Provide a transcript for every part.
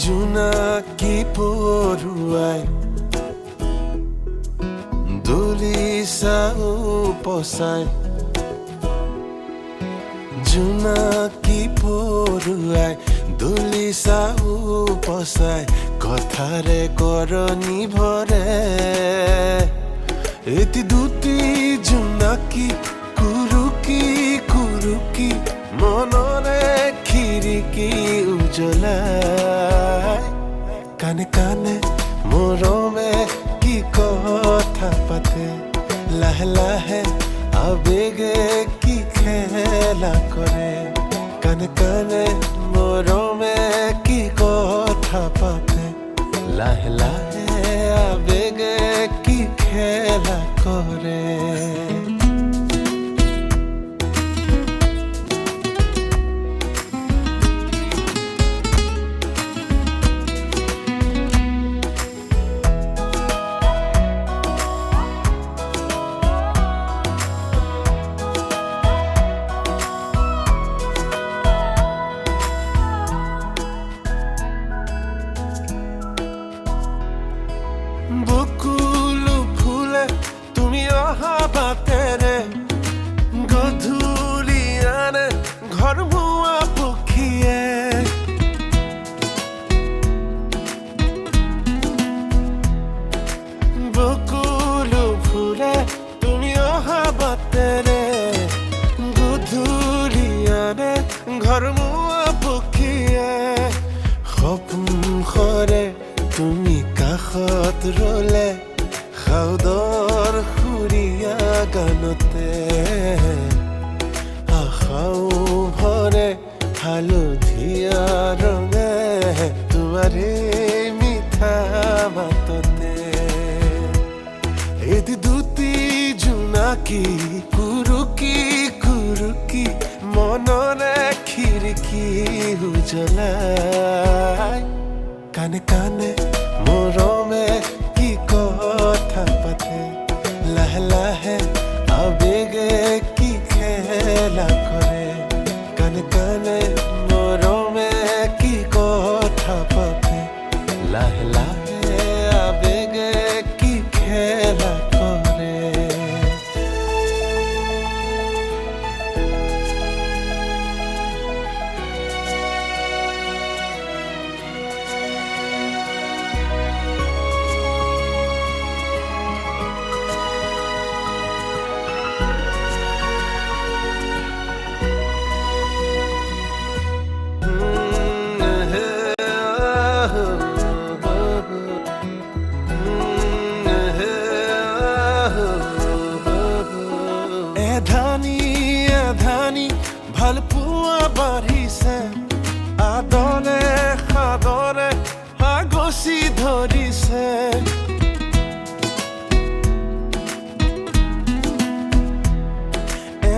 জোনাকি পৰুৱাই দলিচা উপচাই, জোনাকি পৰুৱাই দলিচা উপচাই, কথাৰে কৰনি ভৰে। এটি দুটি জোনাকি কুৰুকি কুৰুকি মনৰে খিৰিকী উজ্বলাই, কানে কানে মৰমে কি কথা পাতে, লাহে লাহে আবেগে কি খেলা কৰে। কানে কানে মৰমে কি কথা পাতে, লাহে লাহে আবেগে কি খেলা কৰে। বকুল ফুলে তুমি অহা বাটেৰে, গধূলি আনে ঘৰ মুৱা পক্ষীয়ে। বকুল ফুলে তুমি অহা বাটেৰে, গধূলি আনে ঘৰ মুৱা পক্ষীয়ে। সপোন সৰে তুমি কাষত ৰলে, সাউদৰ সুৰীয়া গানতে। আশাও ভৰে হালধীয়া ৰঙে, তোমাৰে মিঠা মাততে। এটি দুটি জোনাকি কুৰুকি কুৰুকি মনৰে খিৰিকী উজ্বলাই, কানে কানে মৰমে কি কথা পাতে, লাহে লাহে আবেগে কি খেলা কৰে। কানে কানে মৰমে কি কথা পাতে, লাহে লাহে আবেগে কি খেলা কৰে। এধানি এধানি ভাল পোৱা বাঢ়িছে, আদৰে সাদৰে আগচি ধৰিছে।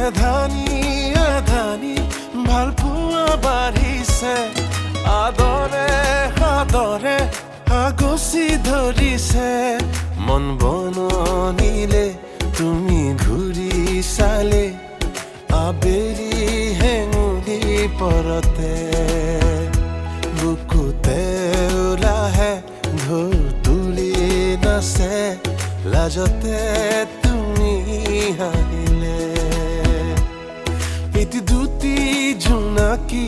এধানি এধানি ভাল পোৱা বাঢ়িছে, আদৰে সাদৰে আগচি ধৰিছে। মন বননিলে তুমি ঘূৰি চালে, আবেলি হেঙুলি পৰতে। বুকুতে ওলাহে ঢৌ তুলি নাচে, লাজতে তুমি হাঁহিলে। এটি দুটি জোনাকি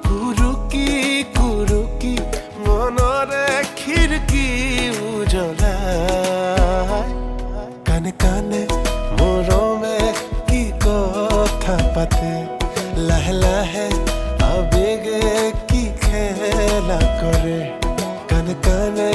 কুৰুকি কুৰুকি মনৰে খিৰিকী উজ্বলাই, কানে কানে মৰমে কি কথা পাতে, লাহে লাহে আবেগে কি খেলা কৰে। কানে কানে